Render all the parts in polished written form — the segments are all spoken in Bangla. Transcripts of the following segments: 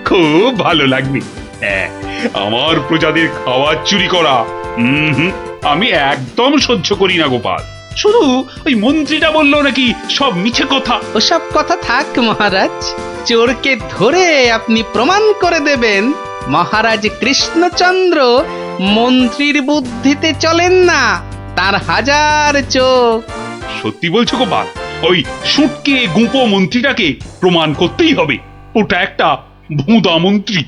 খুব ভালো লাগবে। হ্যাঁ, আমার প্রজাদের খাবার চুরি করা আমি একদম সহ্য করি না গোপাল। শুধু ওই মন্ত্রীটা বললো নাকি সব মিছে কথা। ওসব কথা থাক মহারাজ, চোরকে ধরে আপনি প্রমাণ করে দেবেন মহারাজ কৃষ্ণচন্দ্র মন্ত্রীর বুদ্ধিতে চলেন না, তার হাজার চোখ। সত্যি বলছো গোপাল? ওই সুটকে গুঁপো মন্ত্রীটাকে প্রমাণ করতেই হবে ওটা একটা ভুঁদা মন্ত্রী।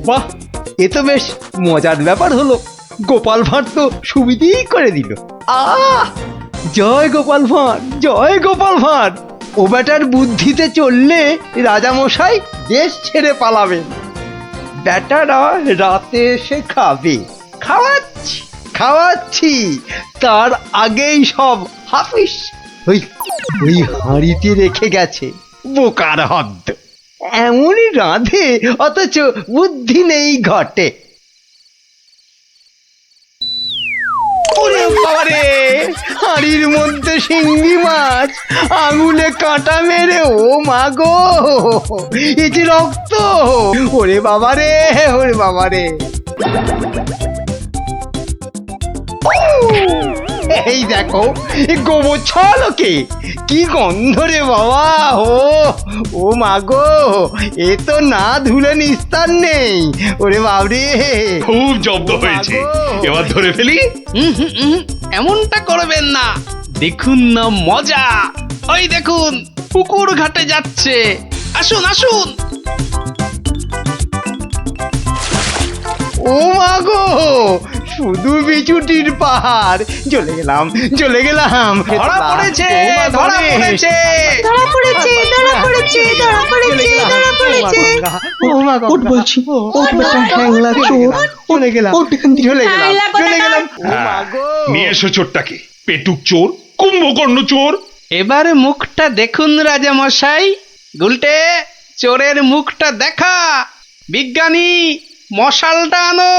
বাহ, এ তো বেশ মজার ব্যাপার হলো। গোপাল ভাঁড় তো সুবিধেই করে দিল। আহ, জয় গোপাল ভাঁড়, জয় গোপাল ভাঁড়। ও বেটার বুদ্ধিতে চললে রাজামশাই দেশ ছেড়ে পালাবেন। বেটারা রাতে এসে খাবে, খাওয়াচ্ছি খাওয়াচ্ছি, তার আগেই সব হাফিস ওই ওই হাঁড়িতে রেখে গেছে। বোকার হদ্দ, এমনই রাঁধে অথচ বুদ্ধি নেই ঘটে। ওরে বাবারে, হাঁড়ির মধ্যে শিঙ্গি মাছ, আঙুলে কাঁটা মেরে, ও মা গো, এ যে রক্ত! ওরে বাবারে, ওরে বাবারে! এই দেখো, গোবর ছলকে কি গন্ধ রে বাবা! ও মা গো, এ তো না ধুলে নিস্তার নেই। ওরে বাবরে, খুব জব্দ হয়েছে, এবার ধরে ফেলি। এমনটা করবেন না, দেখুন না মজা। ওই দেখুন, পুকুর ঘাটে যাচ্ছে। আসুন আসুন। ও মা গো, শুধু বিচুটির পাহাড়। চলে গেলাম, চলে গেলাম। ধরা পড়েছে, ধরা পড়েছে। ধরা পড়েছে, ধরা পড়েছে, ধরা পড়েছে, ধরা পড়েছে। ও মা গো, বলছি, ও বেটা হ্যাংলা চোর। চলে গেলাম, চলে গেলাম, চলে গেলাম। ও মা গো, নিয়ে এসো চোরটাকে, পেটুক চোর, কুম্ভকর্ণ চোর। এবার মুখটা দেখুন রাজা মশাই। গুলটে, চোরের মুখটা দেখা। বিজ্ঞানী, মশালটা আনো।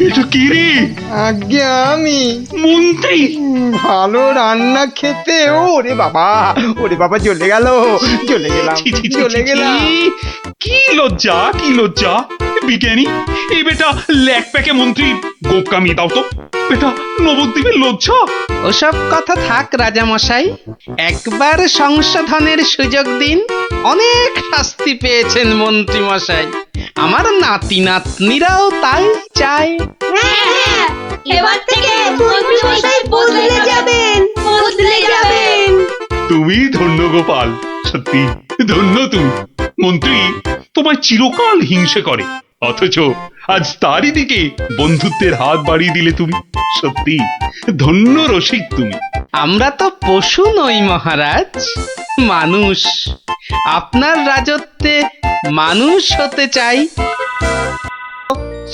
এটা কি রে? আজ্ঞে আমি মন্ত্রী? ভালো রান্না খেতে। ওরে বাবা, ওরে বাবা, চলে গেল, চলে গেলাম, ছি, ছি, ছি, চলে ছি, গেলাম। কি লজ্জা, কি লজ্জা! বিজ্ঞানী, এই বেটা ল্যাক প্যাকে মন্ত্রী গোপ কামিয়ে দাও তো। বেটা নবদ্বীপের লজ্জা। ওসব কথা থাক রাজা মশাই, একবার সংশোধনের সুযোগ দিন। অনেক শাস্তি পেয়েছেন মন্ত্রী মশাই, আমার নাতি নাতনিরাও তাই চায়। হ্যাঁ, এবার থেকে মন্ত্রী মশাই বদলে যাবেন, বদলে যাবেন। তুমি ধন্য গোপাল, সত্যি ধন্য তুমি। মন্ত্রী তোমায় চিরকাল হিংসে করে, অথচ আজ তারই দিকে বন্ধুত্বের হাত বাড়িয়ে দিলে তুমি। সত্যি ধন্য রসিক তুমি। আমরা তো পশু নই মহারাজ, মানুষ। আপনার রাজত্বে মানুষ হতে চাই।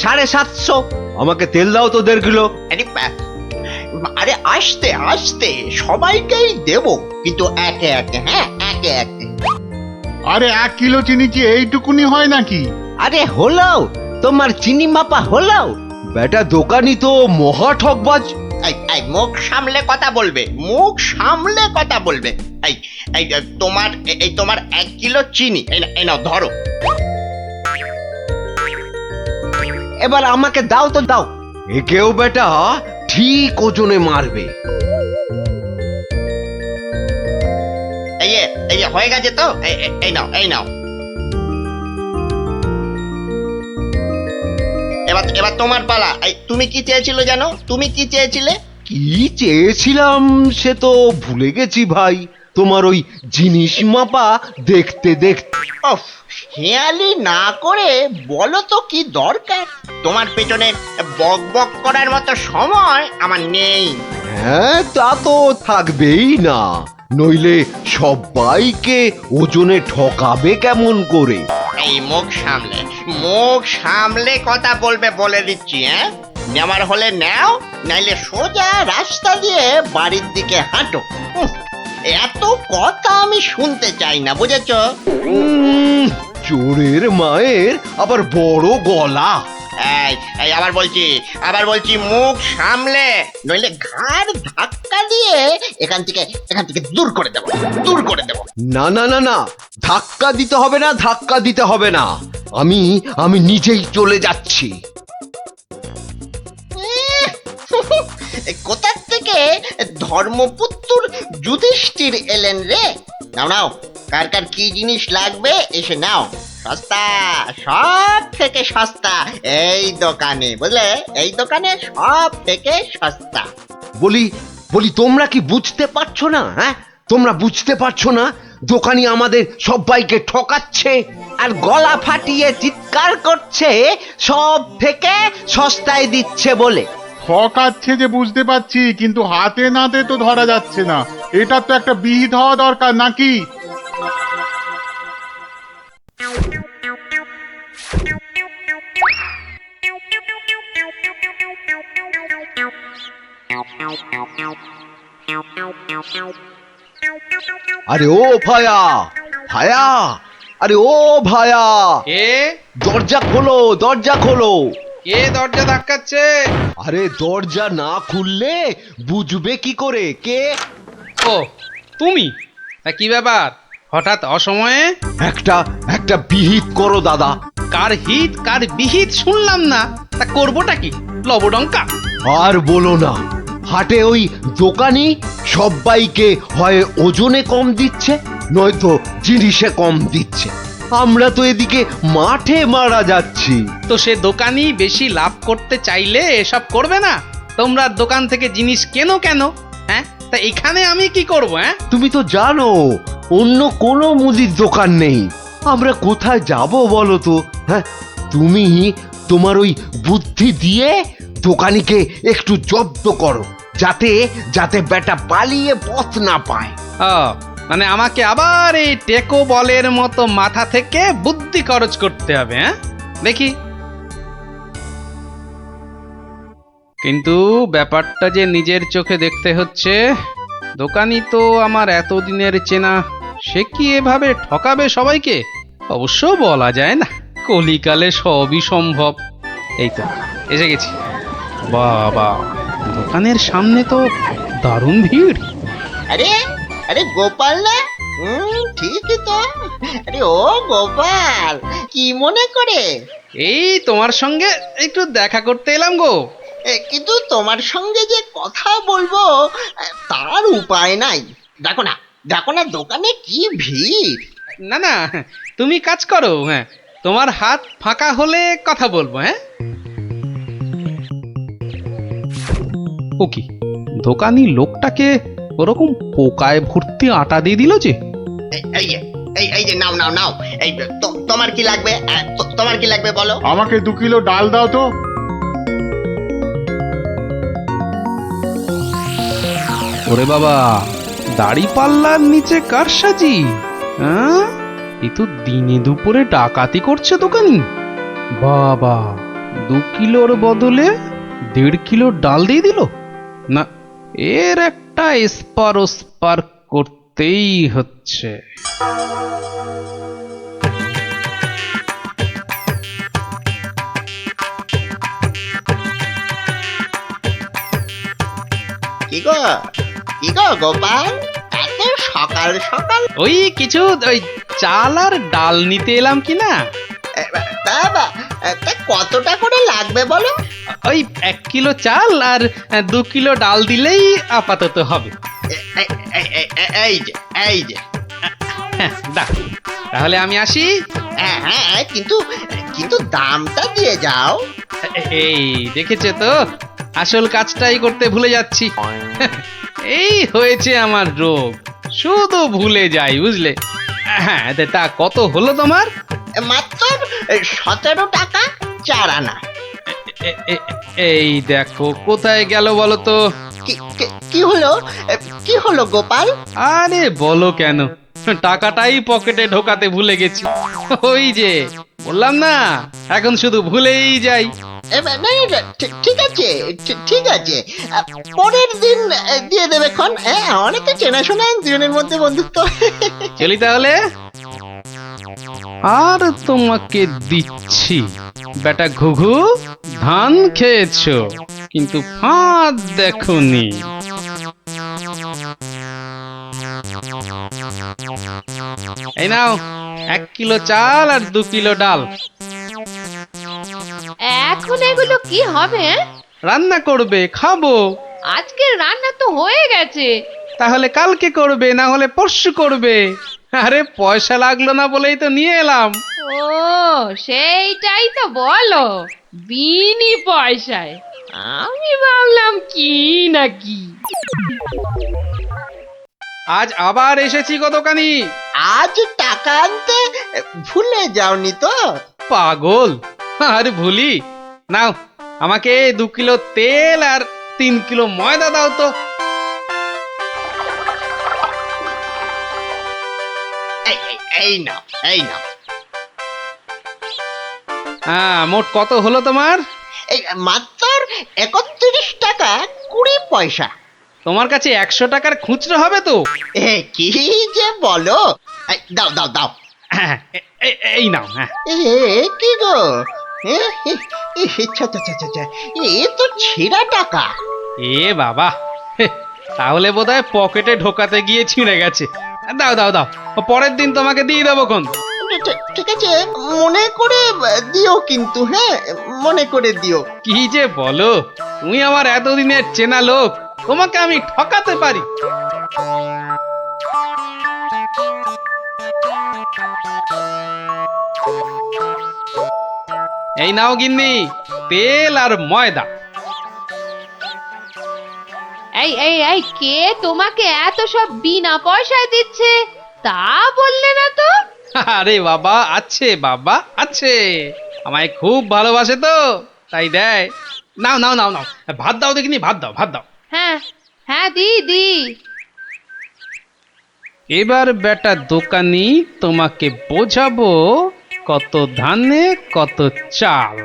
750। আমাকে তেল দাও তো 1.5 কিলো। আরে আস্তে আস্তে, সবাইকেই দেব, কিন্তু একে একে। হ্যাঁ, একে একে। আরে 1 কিলো চিনি কি এইটুকুনি হয় নাকি? আরে হলো, তোমার চিনি মাপা হলো। বেটা দোকানি তো মহা ঠকবাজ। এই মুখ সামলে কথা বলবে, মুখ সামলে কথা বলবে। এই এই তোমার 1 কিলো চিনি, এই নাও ধরো। এবার আমাকে দাও তো দাও, একেও বেটা ঠিক ওজনে মারবে। এই যে হয়ে গেছে তো, এই নাও, এই নাও। এবার তোমার পালা। তুমি কি চেয়েছিলে জানো? তুমি কি চেয়েছিলে? কি চেয়েছিলাম সে তো ভুলে গেছি ভাই। তোমার ওই জিনিস মাপা দেখতে দেখতে। অফ, হেয়ালি না করে বলো তো কি দরকার? তোমার পেছনে বক বক করার মতো সময় আমার নেই। হ্যাঁ, তা তো থাকবেই না, নইলে সবাইকে ওজনে ঠকাবে কেমন করে? এই মুখ সামলে কথা বলবে বলে দিচ্ছি। হ্যাঁ, নেওয়ার হলে নাও, নাইলে সোজা রাস্তা দিয়ে বাড়ির দিকে হাঁটো। এত কথা আমি শুনতে চাই না, বুঝেছ? চোরের মায়ের আবার বড় গলা। এই আবার বলছি মুখ সামলে, নইলে ঘাড় ধাক্কা দিয়ে এখান থেকে দূর করে দেবো। না না না না, ধাক্কা দিতে হবে না, ধাক্কা দিতে হবে না, আমি নিজেই চলে যাচ্ছি। কোথার থেকে ধর্মপুত্র যুধিষ্ঠির এলেন রে? নাও কার কার কি জিনিস লাগবে এসে নাও। সস্তা, সব থেকে সস্তা এই দোকানে, বুঝলে? এই দোকানে সব থেকে সস্তা। বলি তোমরা কি বুঝতে পারছো না? হ্যাঁ, তোমরা বুঝতে পারছো না দোকানি আমাদের সবাইকে ঠকাচ্ছে আর গলা ফাটিয়ে চিৎকার করছে সব থেকে সস্তায় দিচ্ছে বলে। ঠকাচ্ছে যে বুঝতে পারছি, কিন্তু হাতে নাতে তো ধরা যাচ্ছে না। এটা তো একটা বিহিত হওয়া দরকার নাকি? আরে ও ভায়া, আরে ও ভায়া, কে দরজা খোলো, দরজা খোলো। কে দরজা ধাক্কাচ্ছে? আরে দরজা না খুললে বুঝবে কি করে কে? ও তুমি? তা কি ব্যাপার হঠাৎ অসময়ে? একটা বিহিত করো দাদা। কার হিত কার বিহিত শুনলাম না, তা করবোটা কি? লবডঙ্কা? আর বলো না, হাটে ওই দোকানি সবাইকে হয় ওজনে কম দিচ্ছে, নয়তো জিনিসে কম দিচ্ছে। আমরা তো এদিকে মাঠে মারা যাচ্ছি। তো সে দোকানি বেশি লাভ করতে চাইলে এসব করবে না? তোমরা দোকান থেকে জিনিস কেন? হ্যাঁ, তা এখানে আমি কি করব? হ্যাঁ, তুমি তো জানো অন্য কোনো মুদির দোকান নেই, আমরা কোথায় যাব বলো তো? হ্যাঁ, তুমি তোমার ওই বুদ্ধি দিয়ে দোকানিকে একটু জব্দ করো, যাতে বেটা পালিয়ে পথ না পায়। ও মানে আমাকে আবার এই টেকো বলের মতো মাথা থেকে বুদ্ধি খরচ করতে হবে? হ্যাঁ, দেখি। কিন্তু ব্যাপারটা যে নিজের চোখে দেখতে হচ্ছে। দোকানি তো আমার এতদিনের চেনা, সে কি এভাবে ঠকাবে সবাইকে? অবশ্য বলা যায় না, কলিকালে সবই সম্ভব। এই তো এসে গেছি। বাবা, দোকানের সামনে তো দারুণ ভিড়। আরে গোপাল না? ঠিকই তো। আরে ও গোপাল, কি মনে করে? এই তোমার সঙ্গে একটু দেখা করতে এলাম গো। কিন্তু তোমার সঙ্গে যে কথা বলবো তার উপায় নাই। দেখো না দোকানে কি ভিড়। না তুমি কাজ করো। হ্যাঁ, তোমার হাত ফাঁকা হলে কথা বলবো। হ্যাঁ, ও কি দোকানি লোকটাকে ওরকম পোকায় ভর্তি আটা দিয়ে দিল যে? এই যে নাও। এই তোমার কি লাগবে? তোমার কি লাগবে বলো? আমাকে 2 কিলো ডাল দাও তো। ওরে বাবা, দাড়ি পাল্লার নিচে কারসাজি। হ্যাঁ, এ তো দিনে দুপুরে ডাকাতি করছে দোকানি। বাবা, 2 কিলোর বদলে 1.5 কিলো ডাল দিয়ে দিল। না, এর একটা স্পার করতেই হচ্ছে। কি গো গোপাল, এত সকাল সকাল? ওই কিছু ওই চাল আর ডাল নিতে এলাম কি না। বাবা, তা কতটা করে লাগবে বলো? ওই 1 কিলো চাল আর 2 কিলো ডাল দিলেই আপাতত হবে। এই যে, এই যে। হ্যাঁ, দাও। তাহলে আমি আসি। হ্যাঁ হ্যাঁ, কিন্তু কিন্তু দামটা দিয়ে যাও। এই দেখেছে তো, আসল কাজটাই করতে ভুলে যাচ্ছি। এই হয়েছে আমার রোগ, শুধু ভুলে যাই, বুঝলে। হ্যাঁ, তা কত হলো তোমার? মাত্র 17 টাকা 4 আনা। এই দেখো, কোথায় গেল বলো তো? কি হলো, কি হলো গোপাল? আরে বলো কেন, টাকাটাই পকেটে ঢোকাতে ভুলে গেছি। ওই যে বললাম না, এখন শুধু ভুলেই যাই। না, ঠিক আছে, ঠিক আছে, পরের দিন দিয়ে দেবে খন। অনেক তো চেনাশোনা দুজনের মধ্যে, বন্ধুত্ব। চলি তাহলে। আর তোমাকে দিচ্ছি, বেটা ঘুঘু, ধান খেয়েছো কিন্তু ফাঁদ দেখোনি। এই নাও 1 কিলো চাল আর 2 কিলো ডাল। এখন এগুলো কি হবে? রান্না করবে, খাবো। আজকের রান্না তো হয়ে গেছে। তাহলে কালকে করবে, না হলে পরশু করবে। আরে পয়সা লাগলো না বলেই তো নিয়ে এলাম। ও, সেইটাই তো বলো, বিনি পয়সায়। আমি ভাবলাম কি না কি। আজ আবার এসেছি গো দোকানি। আজ টাকা আনতে ভুলে যাওনি তো? পাগল, আরে ভুলি। নাও, আমাকে 2 কিলো তেল আর 3 কিলো ময়দা দাও তো। এই নাও, এই নাও। হ্যাঁ, মোট কত হলো তোমার? এই মাত্র 31 টাকা 20 পয়সা। তোমার কাছে 100 টাকার খুচরো হবে তো? কি যে বলো! দাও দাও দাও। হ্যাঁ, এই নাও। হ্যাঁ, কি গো, এ তো ছেঁড়া টাকা। এ বাবা, তাহলে বোধহয় পকেটে ঢোকাতে গিয়ে ছিঁড়ে গেছে। দাও দাও দাও, পরের দিন তোমাকে দিয়ে দেবো খন। ঠিক আছে, মনে করে দিও কিন্তু। হ্যাঁ, মনে করে দিও। কি যে বলো, তুমি আমার এতদিনের চেনা লোক, তোমাকে আমি ঠকাতে পারি? এই নাও গিন্নি, তেল আর ময়দা। এই এই এই, কে তোমাকে এত সব বিনা পয়সায় দিচ্ছে তা বললে না তো? আরে বাবা, আছে বাবা, আছে। আমায় খুব ভালোবাসে তো, তাই দেয়। নাও নাও নাও নাও, ভাত দাও দেখিনি, ভাত দাও, ভাত দাও। হ্যাঁ হ্যাঁ, দি দি। এবার বেটা দোকানি, তোমাকে বোঝাবো কত ধানে কত চাল।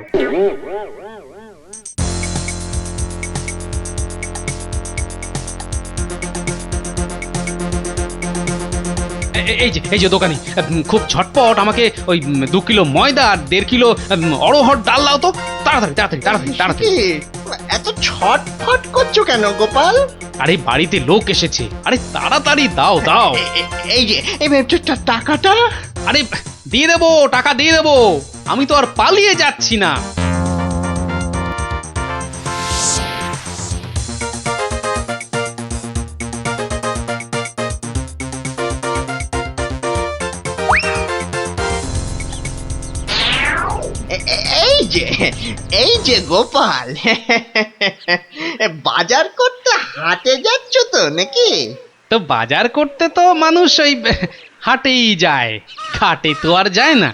এই যে দোকানি, খুব ঝটপট আমাকে ওই 2 কিলো ময়দা আর 1.5 কিলো অড়হর ডাল দাও তো, তাড়াতাড়ি তাড়াতাড়ি তাড়াতাড়ি তাড়াতাড়ি। কি, এত ছটফট করছো কেন গোপাল? আরে বাড়িতে লোক এসেছে, আরে তাড়াতাড়ি দাও দাও। এই যে, এই টাকাটা। আরে দিয়ে দেবো, টাকা দিয়ে দেবো, আমি তো আর পালিয়ে যাচ্ছি না। এই যে গোপাল, বাজার করতে হাটে যাচ্ছ তো নাকি? তো বাজার করতে তো মানুষ ওই হাটেই যায়, ঘাটে তো আর যায় না।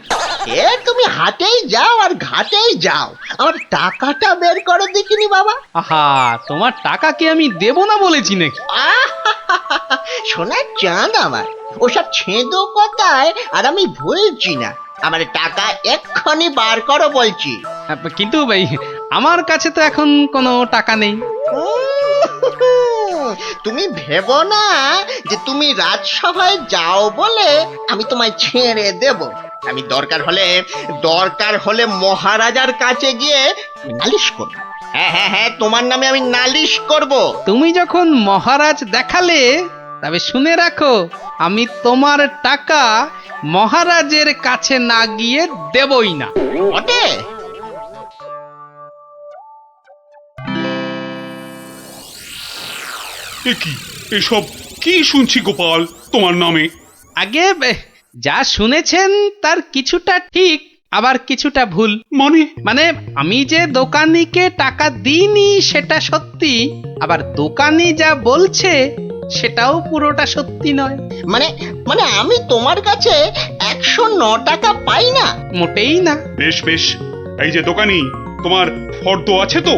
তুমি হাটেই যাও আর ঘাটেই যাও, আমার টাকাটা বের করো দেখিনি বাবা। আহা, তোমার টাকা কি আমি দেব না বলেছি নাকি? সোনার চাঁদ আমার, ওসব ছেঁদো কথায় আর আমি ভুলছি না। আমার টাকা এক্ষুনি বার করো বলছি। কিন্তু ভাই, আমার কাছে তো এখন কোনো টাকা নেই। তুমি ভেবো না যে তুমি রাজসভায় যাও বলে আমি তোমায় ছেড়ে দেব। আমি দরকার হলে মহারাজার কাছে গিয়ে নালিশ করব। হ্যাঁ হ্যাঁ হ্যাঁ, তোমার নামে আমি নালিশ করব। তুমি যখন মহারাজ দেখালে, তবে শুনে রাখো, আমি তোমার টাকা মহারাজের কাছে না গিয়ে দেবই না। বটে? এ কি এসব কি শুনছি গোপাল তোমার নামে? আগে যা শুনেছেন তার কিছুটা ঠিক, আবার কিছুটা ভুল। মানে আমি যে দোকানিকে টাকা দিইনি সেটা সত্যি, আবার দোকানি যা বলছে সেটাও পুরোটা সত্যি নয়। মানে মানে আমি তোমার কাছে 109 টাকা পাই না? মোটেই না। বেশ বেশ, এই যে দোকানি, তোমার ফর্দ আছে তো?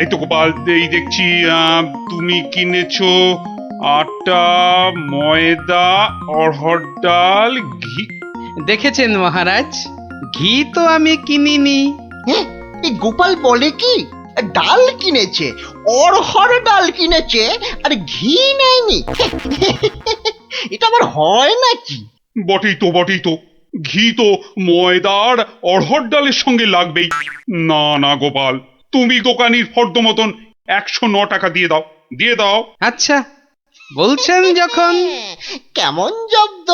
এই তো গোপাল, এই দেখছি তুমি কিনেছো আটা, ময়দা, অড়হর ডাল, ঘি। দেখেছেন মহারাজ, ঘি তো আমি কিনিনি। হ্যাঁ, এই গোপাল বলে কি ডাল কিনেছে, অড়হর ডাল কিনেছে, আর ঘি নেয়নি? এটা আবার হয় নাকি? বটেই তো, ঘি তো ময়দার অড়হর ডালের সঙ্গে লাগবেই। না না গোপাল, তুমি দোকানির ফর্দ মতন 109 টাকা দিয়ে দাও। আচ্ছা, বলছেন যখন। কেমন জব্দ?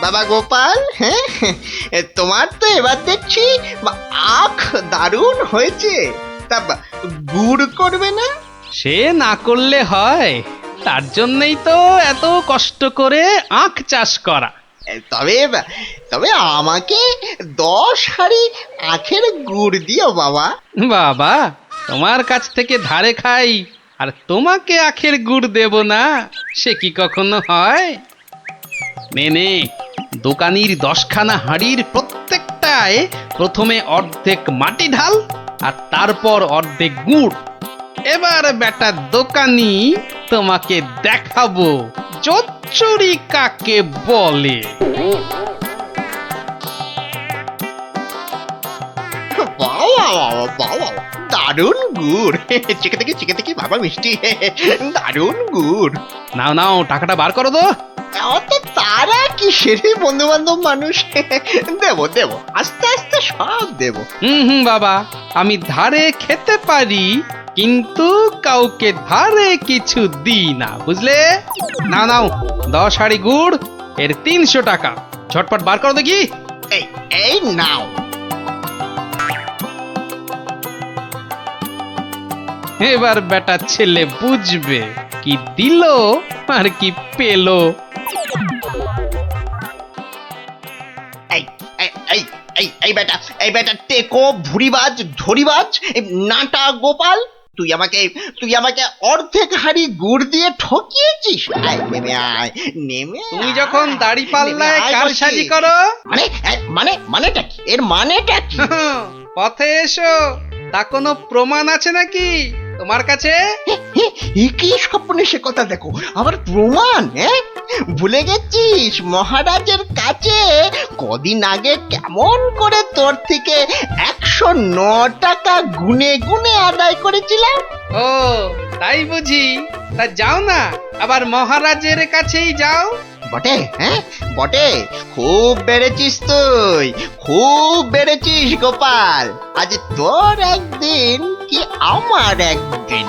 বাবা গোপাল, হ্যাঁ, তোমার তো এবার দেখছি আখ দারুণ হয়েছে। তা গুড় করবে না? সে না করলে হয়, তার জন্যই তো এত কষ্ট করে আখ চাষ করা। তবে তবে আমাকে 10 হাঁড়ি আখের গুড় দিও বাবা। বাবা, তোমার কাছ থেকে ধারে খাই আর তোমাকে আখের গুড় দেব না, সে কি কখনো হয়? নে, দোকানির 10খানা হাঁড়ির প্রত্যেকটায় প্রথমে অর্ধেক মাটি ঢাল আর তারপর অর্ধেক গুড়। এবার বেটা দোকানি, তোমাকে দেখাবো জোচ্চুরি কাকে বলে। বাবা বাবা, দারুণ গুড়! চেকে থেকে বাবা মিষ্টি, দারুণ গুড়। নাও টাকাটা বার করো তো। অত তারা কিসের, বন্ধু বান্ধব মানুষ, দেব আস্তে আস্তে সব দেব। হুম বাবা, আমি ধারে খেতে পারি, কিন্তু কাউকে ধারে কিছু দিই না, বুঝলে? নাও 10 হাঁড়ি গুড়, এর 300 টাকা। ঝটপট বার করো দেখি। এই নাও। এবার বেটা ছেলে বুঝবে কি দিল আর কি পেলো। এই বেটা টেকো, ভুরিবাজ, ধরিবাজ, নাটা গোপাল, তুই আমাকে অর্ধেক হাঁড়ি গুড় দিয়ে ঠকিয়েছিস। আয়, নেমে আয়, নেমে তুমি যখন দাড়ি পাল্লায় কারসাজি করো, মানেটা কি? এর মানেটা কি? পথে এসো, তা কোনো প্রমাণ আছে নাকি তোমার কাছে? কি স্বপ্নে সে কথা, দেখো আবার প্রমাণ? হ্যাঁ, ভুলে গেছিস মহারাজের কাছে কদিন আগে কেমন করে তোর থেকে 109 টাকা গুনে গুনে আদায় করেছিলাম? ও তাই বুঝি? তা যাও না, আবার মহারাজের কাছেই যাও। বটে, হ্যাঁ বটে, খুব বেড়েছিস তুই, খুব বেড়েছিস গোপাল। আজ তোর একদিন কি আমার একদিন।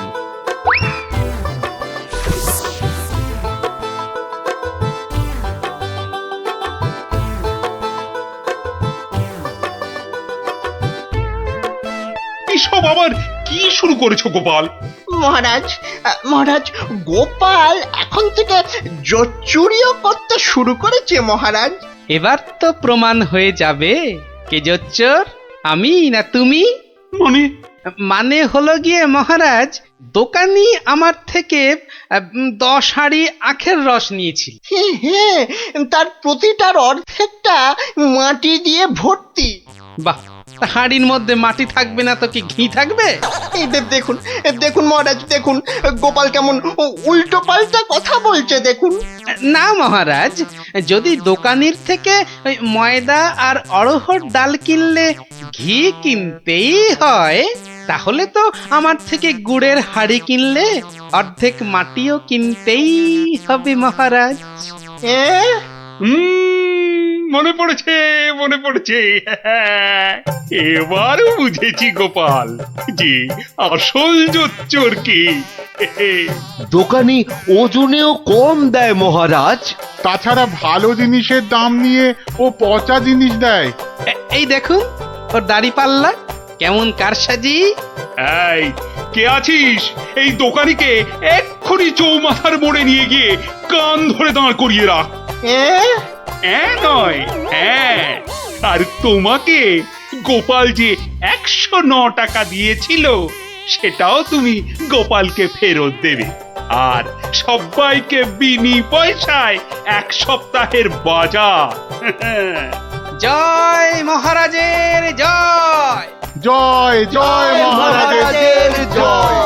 এসব আবার কি শুরু করেছো গোপাল? মহারাজ, গোপাল এখন থেকে জোচ্চুরিও করতে শুরু করেছে মহারাজ। এবার তো প্রমাণ হয়ে যাবে কে জোচ্চোর, আমি না তুমি। মানে হলো গিয়ে মহারাজ, দোকানি আমার থেকে 10 হাঁড়ি আখের রস নিয়েছিল। হ্যাঁ, তার প্রতিটার অর্ধেকটা মাটি দিয়ে ভর্তি। বাহ, তা হাঁড়ির মধ্যে মাটি থাকবে না তো কি ঘি থাকবে? এই দেখুন, দেখুন মহারাজ, দেখুন গোপাল কেমন উল্টো পাল্টা কথা বলছে দেখুন। না মহারাজ, যদি দোকানির থেকে ওই ময়দা আর অড়হর ডাল কিনলে ঘি কিনতেই হয়, তাহলে তো আমার থেকে গুড়ের হাঁড়ি কিনলে অর্ধেক মাটিও কিনতেই হবে মহারাজ। মনে পড়েছে, মনে পড়েছে। এবার বুঝেছি গোপাল যে আসল জোচ্চোর কি। দোকানি ওজনেও কম দেয় মহারাজ। তাছাড়া ভালো জিনিসের দাম নিয়ে ও পচা জিনিস দেয়। এই দেখুন ওর দাড়ি পাল্লা কেমন কারসাজি। এই কে আছিস? এই দোকানিকে এক্ষুনি চৌমাথার মোড়ে নিয়ে গিয়ে কান ধরে দাঁড় করিয়ে রাখ। নয়, হ্যাঁ। আর তোমাকে গোপাল যে 109 টাকা দিয়েছিল সেটাও তুমি গোপালকে ফেরত দেবে। আর সবাইকে বিনি পয়সায় 1 সপ্তাহের বাজার। জয় মহারাজের জয়। জয় জয় মহারাজের জয়।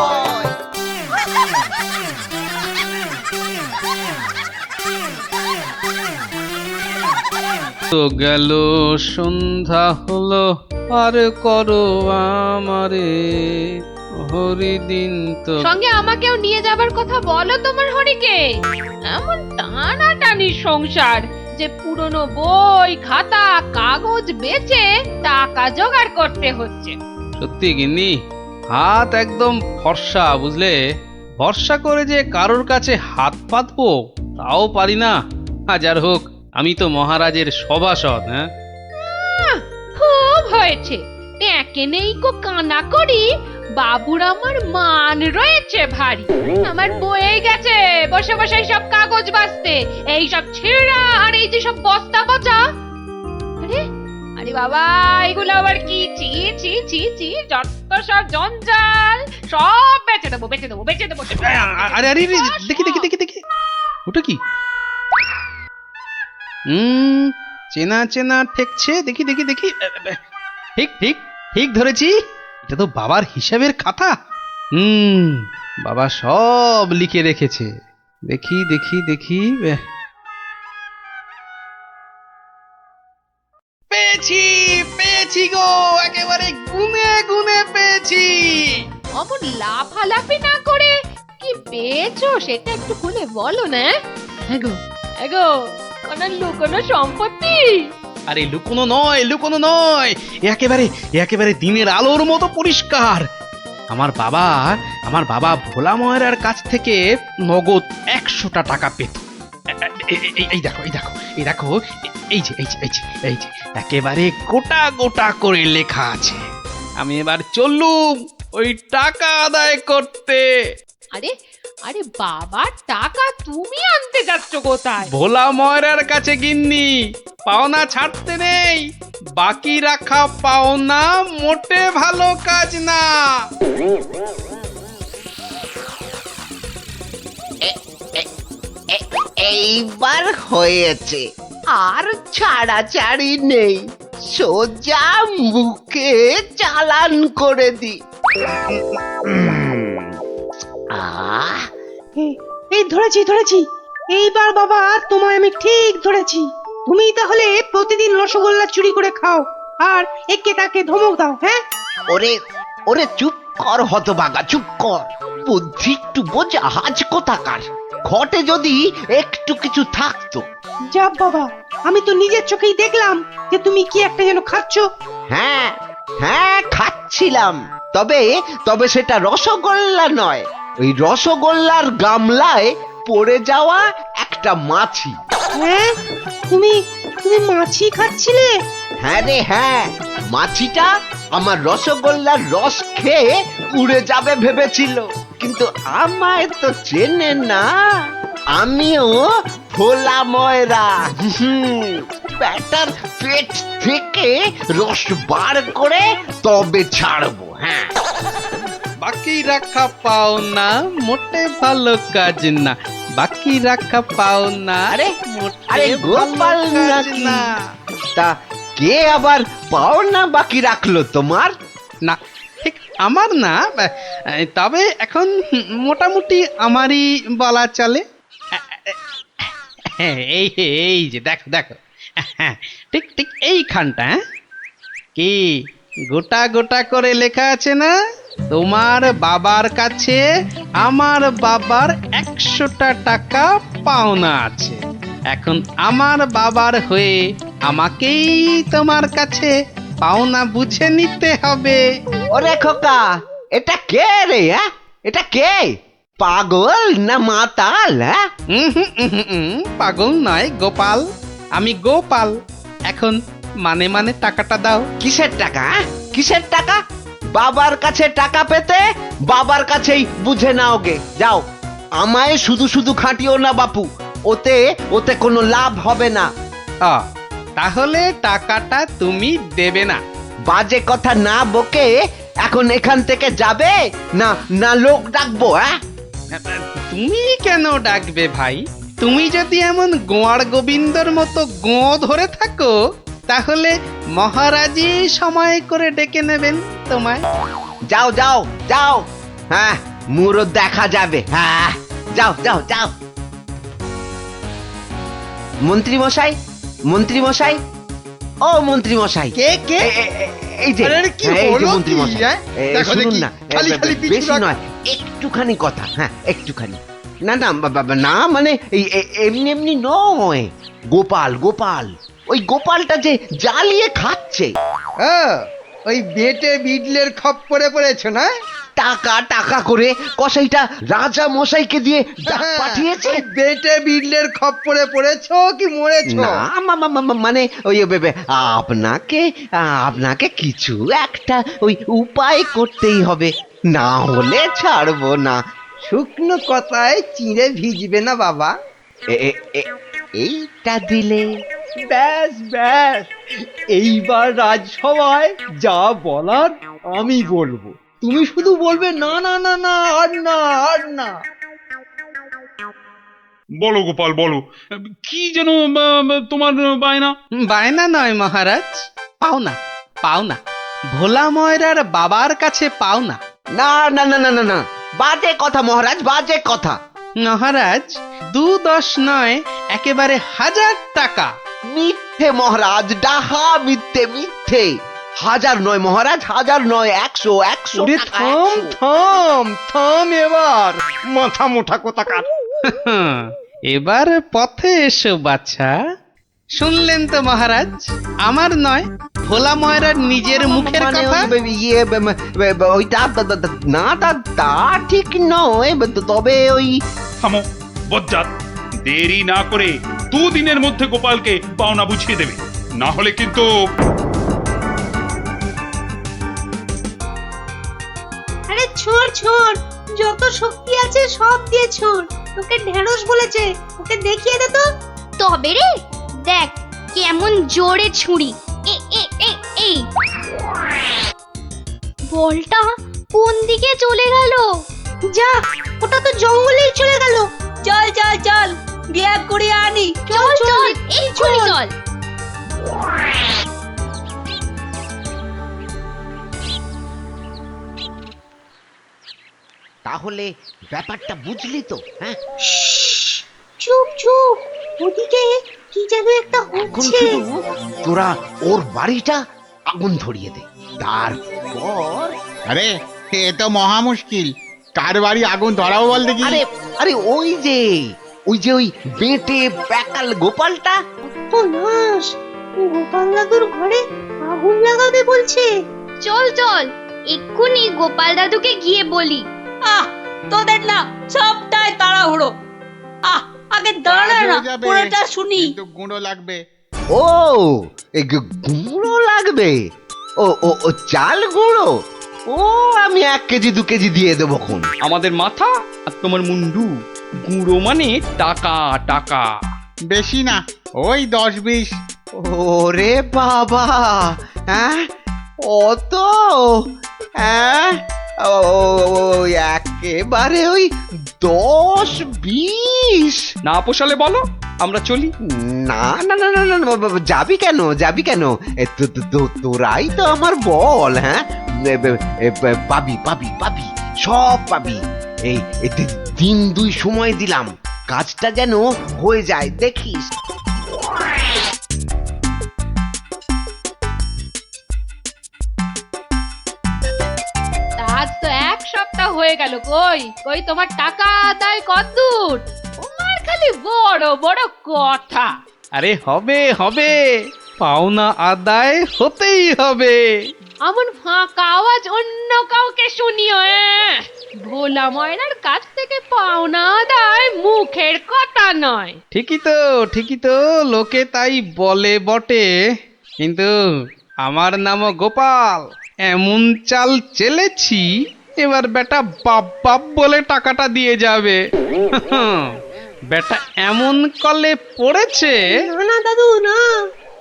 তো গেল সন্ধ্যা হলো, আর করো আমারে হরিদিন তো। সঙ্গে আমাকেও নিয়ে যাবার কথা বলো তোমার হরিকে। এমন টানাটানির সংসার যে পুরনো বই খাতা কাগজ বেচে টাকা জোগাড় করতে হচ্ছে। সত্যি গিন্নি, হাত একদম ফর্সা, বুঝলে? ভরসা করে যে কারোর কাছে হাত পাতবো তাও পারি না। হাজার হোক আমি তো মহারাজের সভাসদ। হ্যাঁ, খুব হয়েছে। একে নেই কো কানা করি, বাবুর আমার মান রয়েছে ভারী। আমার বয়ে গেছে বসে বসে সব কাগজ বাঁচতে, এই সব ছেঁড়া আর এই যে সব বস্তা পচা। আরে আরে বাবা, এগুলো আবার কি? চি চি চি চি, যত সব জঞ্জাল, সব বেচে দেবো বেচে দেবো বেচে দেবো। আরে আরে দেখি দেখি দেখি দেখি, ওটা কি? চেনা চেনা ঠেকছে। দেখি দেখি দেখি, ঠিক ঠিক ঠিক ধরেছি, এটা তো বাবার হিসাবের খাতা। বাবা সব লিখে রেখেছে। দেখি দেখি দেখি, পেয়েছি পেয়েছি গো, একেবারে গুনে গুনে পেয়েছি। অমন লাফালাফি না করে কি পেয়েছো সেটা একটু খুলে বলো না। এগো এগো, কোন লুকোনো সম্পত্তি? আরে লুকোনো নয়, লুকোনো নয়, একেবারে একেবারে দিনের আলোর মতো পরিষ্কার। আমার বাবা ভোলা ময়রার কাছ থেকে নগদ 100টা টাকা পেত। এই দেখো এই দেখো এই দেখো, এই যে এই যে এই যে এই যে একেবারে গোটা গোটা করে লেখা আছে। আমি এবার চললুম ওই টাকা আদায় করতে। আরে আরে বাবার টাকা তুমি আনতে যাচ্ছ কোথায়? ভোলা ময়রার কাছে গিন্নি। পাওনা ছাড়তে নেই, বাকি রাখা পাওনা মোটে ভালো কাজ না। এইবার হয়েছে, আর ছাড়াছাড়ি নেই, সোজা মুখে চালান করে দি। আহ, এই ধরেছি ধরেছি, এইবার বাবা তোমায় আমি ঠিক ধরেছি। তুমি তাহলে প্রতিদিন রসগোল্লা চুরি করে খাও আর একে তাকে ধমক দাও। হ্যাঁ, ওরে ওরে চুপ কর হতভাগা, চুপ কর। বুদ্ধি একটু বোঝা, আজ কোথাকার। ঘটে যদি একটু কিছু থাকতো। যা বাবা, আমি তো নিজের চোখেই দেখলাম যে তুমি কি একটা যেন খাচ্ছ। হ্যাঁ হ্যাঁ, খাচ্ছিলাম। তবে তবে সেটা রসগোল্লা নয়, ওই রসগোল্লার গামলায় পড়ে যাওয়া একটা মাছি। হ্যাঁ, তুমি তুমি মাছি খাচ্ছিলে? হ্যাঁ রে হ্যাঁ, মাছিটা আমার রসগোল্লার রস খেয়ে উড়ে যাবে ভেবেছিল, কিন্তু আমায় তো চেনে না। আমিও ভোলা ময়রা। ব্যাটার পেট থেকে রস বার করে তবে ছাড়বো। হ্যাঁ, বাকি রাখা পাওনা মোটে ভালো কাজ না। বাকি রাখা পাওনা আরে মোটে আরে গোপাল ভালো কাজ নাকি? না। তা কে আবার পাওনা বাকি রাখলো তোমার? না ঠিক আমার না, তবে এখন মোটামুটি আমারই বলা চলে। এই এই যে দেখো দেখো, ঠিক ঠিক এইখানটা, কি গোটা গোটা করে লেখা আছে না, তোমার বাবার কাছে আমার বাবার 100টা টাকা পাওনা আছে। এখন আমার বাবার হয়ে আমাকেই তোমার কাছে পাওনা বুঝে নিতে হবে। ওরে খোকা, এটা কে রে? এটা কে? পাগল না মাতাল? পাগল নয় গোপাল, আমি গোপাল। এখন মানে মানে টাকাটা দাও। কিসের টাকা? কিসের টাকা? বাবার কাছে টাকা পেতে বাবার কাছেই বুঝে নাও গে, যাও। আমায় শুধু শুধু খাটিও না বাপু, ওতে ওতে কোনো লাভ হবে না। তাহলে টাকাটা তুমি দেবে না? বাজে কথা না বকে এখন এখান থেকে যাবে না, না লোক ডাকবো? তুমি কেন ডাকবে ভাই? তুমি যদি এমন গোয়ার গোবিন্দর মতো গো ধরে থাকো, তাহলে মহারাজই সময় করে ডেকে নেবেন তোমায়। যাও যাও যাও, হ্যাঁ মুরো দেখা যাবে। হ্যাঁ যাও যাও যাও। মন্ত্রী মশাই, মন্ত্রী মশাই, ও মন্ত্রী মশাই। কে কে? এই যে আরে কি এই যে হলো মন্ত্রী কি, মশাই, দেখো শুনুন দেখি, না, খালি খালি পিছু বেশি রাখ। নয়, একটুখানি কথা। হ্যাঁ একটুখানি। না না না, মানে এমনি এমনি নয়। গোপাল গোপাল, ওই গোপালটা যে জ্বালিয়ে খাচ্ছে। ওই বেটে বিডলের খপ্পরে পড়েছ না? টাকা টাকা করে কসাইটা রাজা মশাইকে দিয়ে ডাক পাঠিয়েছে। ওই বেটে বিডলের খপ্পরে পড়েছো কি মরেছো? না মানে ওই আপনাকে আপনাকে কিছু একটা ওই উপায় করতেই হবে, না হলে ছাড়বো না। শুকনো কথায় চিঁড়ে ভিজবে না বাবা। এইটা দিলে ব্যাস ব্যাস, এইবার রাজসভায় যা বলার আমি বলবো, তুমি শুধু বলবে না না না না, আর না আর না। বলো গোপাল বলো, কি যেন তোমার বায়না? বায়না নয় মহারাজ, পাওনা পাওনা, ভোলা ময়রার বাবার কাছে পাওনা। না না না না না না, বাজে কথা মহারাজ, বাজে কথা। মহারাজ 2-10 নয়, একেবারে 1000 টাকা। মিথ্যে মহারাজ, ডাহা মিথ্যে মিথ্যে। 1000 নয় মহারাজ, 1000 নয়, 100 100 ওরে টাকা, থাম 100। থাম থাম, এবার মাথা মোটা কোথাকার। এবার পথে এসো বাছা। শুনলেন তো মহারাজ, আমার নয়, ভোলা ময়রার নিজের মুখের মানে কথা। ওইটা না, তা ঠিক নয়, তবে ওই থামো বজ্জাত, দেরি না করে 2 দিনের মধ্যে গোপালকে পাওনা বুঝিয়ে দেবে, না হলে কিন্তু। আরে ছোড় ছোড়, যত শক্তি আছে সব দিয়ে ছোড়। তোকে ঢেঁড়স বলেছে, ওকে দেখিয়ে দে তো। তবে রে দেখ কেমন জোরে ছুরি। এই বলটা কোন দিকে চলে গেল? যা, ওটা তো জঙ্গলেই চলে গেল। চল চল চল, গিয়ে করে আনি। চল চল এই চল চল। তাহলে ব্যাপারটা বুঝলি তো? হ্যাঁ, চুপ চুপ, ওদিকে কি যেন একটা এখন হচ্ছে। শুধু তোরা ওর বাড়িটা আগুন ধরিয়ে দে, তারপর আরে এ তো মহা মুশকিল, কার বাড়ি আগুন ধরাবো বল দেখি। আরে আরে ওই যে ওই বেটে প্যাকাল গোপালটা। ও নাশ, গোপাল দাদুর ঘরে আগুন লাগাবে বলছে। চল চল এক্ষুনি গোপাল দাদুকে গিয়ে বলি। তোদের না সবটাই তাড়াহুড়ো। আগে দাঁড়া না, পুরোটা শুনি। কিন্তু গুঁড়ো লাগবে। ও এই গুঁড়ো লাগবে? ও ও ও চাল গুঁড়ো? ও আমি 1 কেজি 2 কেজি দিয়ে দেবো খন। আমাদের মাথা আর তোমার মুন্ডু, গুঁড়ো মানে টাকা টাকা। বেশি না, ওই 10-20। ওরে বাবা, হ্যাঁ অত? হ্যাঁ ওই একেবারে ওই 10-20। না পোষালে বলো, আমরা চলি। না না না না না না, যাবি কেন যাবি কেন? তোরাই তো আমার বল, হ্যাঁ? পাবি পাবি পাবি, সব পাবি। এই দিন দুই সময় দিলাম, কাজটা যেন হয়ে যায়, দেখিস। আজ তো এক সপ্তাহ হয়ে গেল, কই কই তোমার টাকা আদায় কতদূর? তোমার খালি বড় বড় কথা। আরে হবে হবে, পাওনা আদায় হতেই হবে। এমন ফাঁকা আওয়াজ অন্য কাউকে শুনিও। ভোলা ময়নার কাছ থেকে পাওনা আদায় মুখের কথা নয়। ঠিকই তো লোকে তাই বলে বটে, কিন্তু আমার নামও গোপাল। এমন চাল চেলেছি, এবার বেটা বাপ বাপ বলে টাকাটা দিয়ে যাবে। বেটা এমন কলে পড়েছে। না না দাদু না,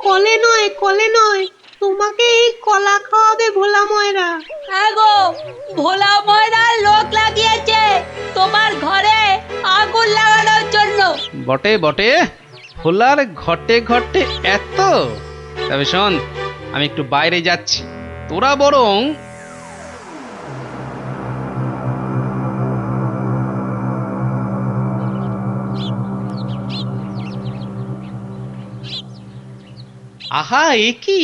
কলে নয় কলে নয়, তোমাকে এই কলা খাওয়াবে ভোলা ময়রা। হ্যাঁ গো, ভোলা ময়রার লোক লাগিয়েছে তোমার ঘরে আগুন লাগানোর জন্য। বটে বটে, ভোলার ঘটে ঘটে এত। তবে শোন, আমি একটু বাইরে যাচ্ছি, তোরা বরং আহা, একি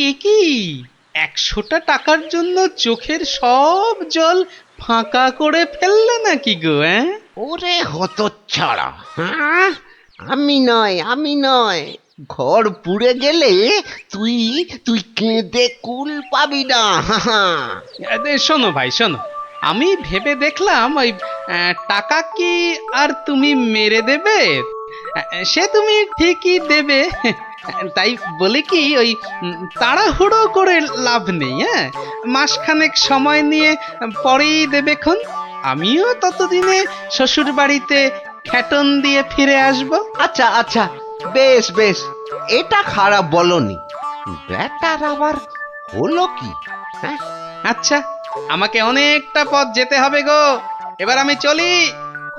100টা টাকার জন্য চোখের সব জল ফাঁকা করে ফেললে নাকি গো? ওরে হতচ্ছাড়া, হ্যাঁ? আমি নয়, ঘর পুড়ে গেলে তুই তুই কেঁদে কুল পাবি না। শোনো ভাই শোনো, আমি ভেবে দেখলাম ওই টাকা কি আর তুমি মেরে দেবে? সে তুমি ঠিকই দেবে, তাই বলে কি ওই তাড়াহুড়ো করে লাভ নেই। মাসখানেক সময় নিয়ে পরেই দেবেক্ষণ। আমিও ততদিনে শ্বশুর বাড়িতে খ্যাটন দিয়ে ফিরে আসবো। আচ্ছা আচ্ছা, বেশ বেশ, এটা খারাপ বলনি। ব্যাটার আবার হলো কি? হ্যাঁ, আচ্ছা, আমাকে অনেকটা পথ যেতে হবে গো, এবার আমি চলি।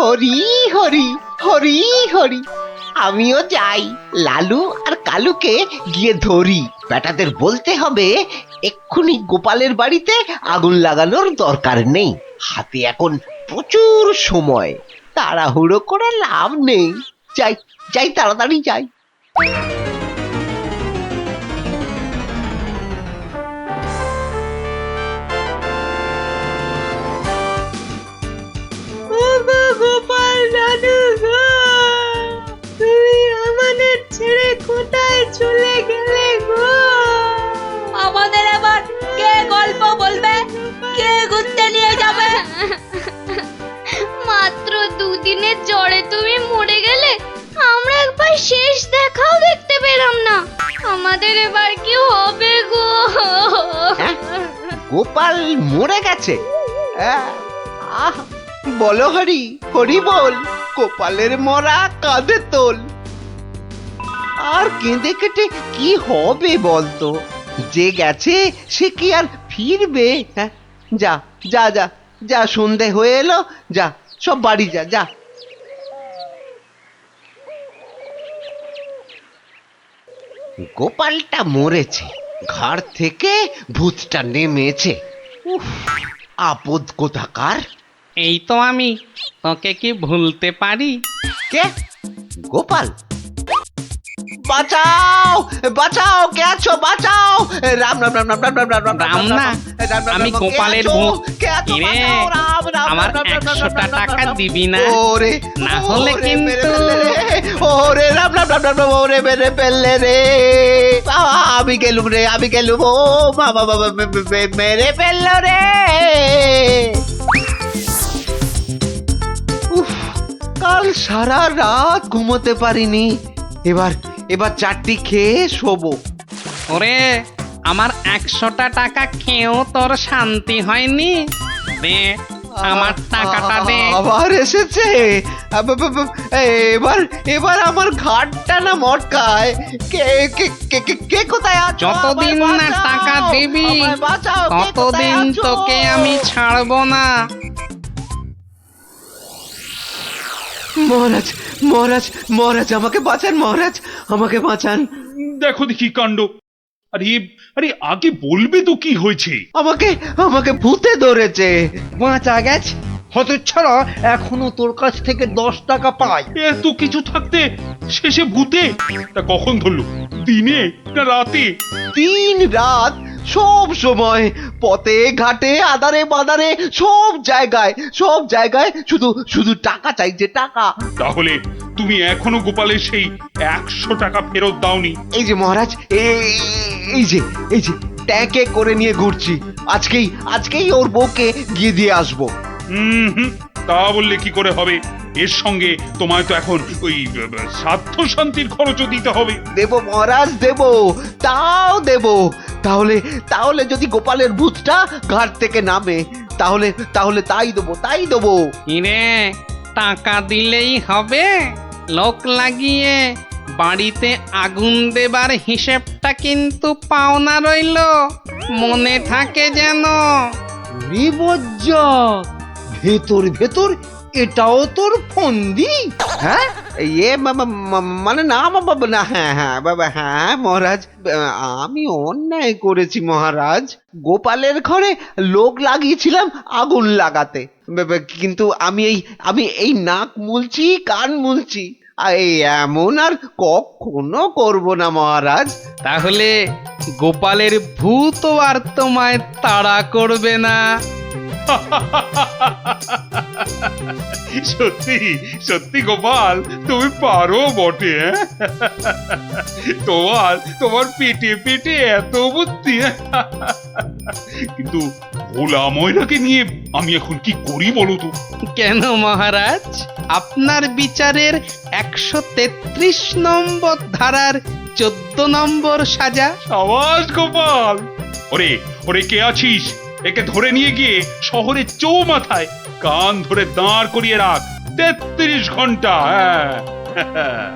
হরি হরি হরি হরি, আমিও যাই, লালু আর কালুকে গিয়ে ধরি। বেটাদের বলতে হবে এক্ষুনি গোপালের বাড়িতে আগুন লাগানোর দরকার নেই, হাতে এখন প্রচুর সময়, তাড়াহুড়ো করে লাভ নেই। যাই যাই, তাড়াতাড়ি যাই। গোপাল দাদু গো, তুমি আমাদের ছেড়ে কোথায় চলে গেলে গো? আমাদের এবার কে গল্প বলবে, কে ঘুরতে নিয়ে যাবে? মাত্র দুদিনের জ্বরে তুমি মরে গেলে, আমরা একবার শেষ দেখাও দেখতে পেলাম না। আমাদের এবার কি হবে গো? গোপাল মরে গেছে? আহ, বলো হরি হরি বল, গোপালের মরা কাঁধে তোল। আর কেঁদে কেটে কি হবে বলতো? যে গেছে সে কি আর ফিরবে? হ্যাঁ, যা যা যা যা, সন্ধে হয়ে এলো, যা সব বাড়ি যা যা। গোপালটা মরেছে, ঘাড় থেকে ভূতটা নেমেছে। উফ, আপদ কোথাকার। এই তো আমি, তোকে কি ভুলতে পারি? কে? গোপাল? বাঁচাও বাঁচাও, কে আছো? বাঁচাও! রাম রাম রাম রাম রাম রাম রাম রাম না, আমি গোপালের ভূত। কিরে, আমার 100টা টাকা দিবি না? ওরে, না হলে কিন্তু ওরে রাম রাম রাম রাম, ওরে মেরে ফেললে রে, আমি গেলুম রে, আমি গেলুম, ও বাবা বাবা, মেরে ফেললো রে। উফ, কাল সারা রাত ঘুমোতে পারিনি, এবার চারটি খেয়ে শোবো। ওরে, আমার 100টা টাকা খেয়েও তোর শান্তি হয়নি? দে আমার টাকাটা দে। আবার এসেছে? এবার আমার ঘাটটা না মটকায়। কে কোথায় আছো? যতদিন না টাকা দিবি ততদিন তোকে আমি ছাড়বো না। মহারাজ মহারাজ মহারাজ আমাকে বাঁচান, মহারাজ আমাকে বাঁচান। দেখো দেখি কাণ্ড। আরে আরে আগে বলবে তো কি হয়েছে? আমাকে আমাকে ভূতে ধরেছে। বাঁচা গেছে হতচ্ছাড়া, এখনো তোর কাছ থেকে 10 টাকা পাই। এত কিছু থাকতে শেষে ভূতে? তা কখন ধরলো? দিনে না রাতে? 3 রাত, সব সময়, পথে ঘাটে আদারে বাদারে, সব জায়গায় শুধু শুধু টাকা চাইছে, টাকা। তাহলে তুমি এখনো গোপালের সেই 100 টাকা ফেরত দাওনি? এই যে মহারাজ, এই যে ট্যাঁকে করে নিয়ে ঘুরছি। আজকেই ওর বউকে গিয়ে দিয়ে আসবো। হুম, তা বললে কি করে হবে? এর সঙ্গে তোমায় তো এখন ওই স্বার্থ শান্তির খরচও দিতে হবে। দেব মহারাজ, দেব, তাও দেব। তাহলে যদি গোপালের ভূতটা ঘাট থেকে নামে, তাহলে তাই দেবো। ইরে, টাকা দিলেই হবে? লোক লাগিয়ে বাড়িতে আগুন দেবার হিসেবটা কিন্তু পাওনা রইল, মনে থাকে যেন। বিপজ্জক, ভেতর এটাও তোর ফন্দি? হ্যাঁ মানে না বাবা, না, হ্যাঁ বাবা, হ্যাঁ মহারাজ, আমি অন্যায় করেছি মহারাজ। গোপালের ঘরে লোক লাগিয়েছিলাম আগুন লাগাতে, কিন্তু আমি এই নাক মুলছি, কান মুলছি, এই এমন আর কখনো করব না মহারাজ। তাহলে গোপালের ভূত আর তোমায় তাড়া করবে না। সত্যি সত্যি গোপাল, তুমি পারো বটে। তোমার পেটে এত বুদ্ধি। কিন্তু ভোলা ময়নাকে নিয়ে আমি এখন কি করি বলো তো? কেন মহারাজ, আপনার বিচারের 133 নম্বর ধারার 14 নম্বর সাজা। সাবাস গোপাল। ওরে কে আছিস? একে ধরে নিয়ে গিয়ে শহরের চৌমাথায় কান ধরে দাঁড় করিয়ে রাখ 33 ঘন্টা। হ্যাঁ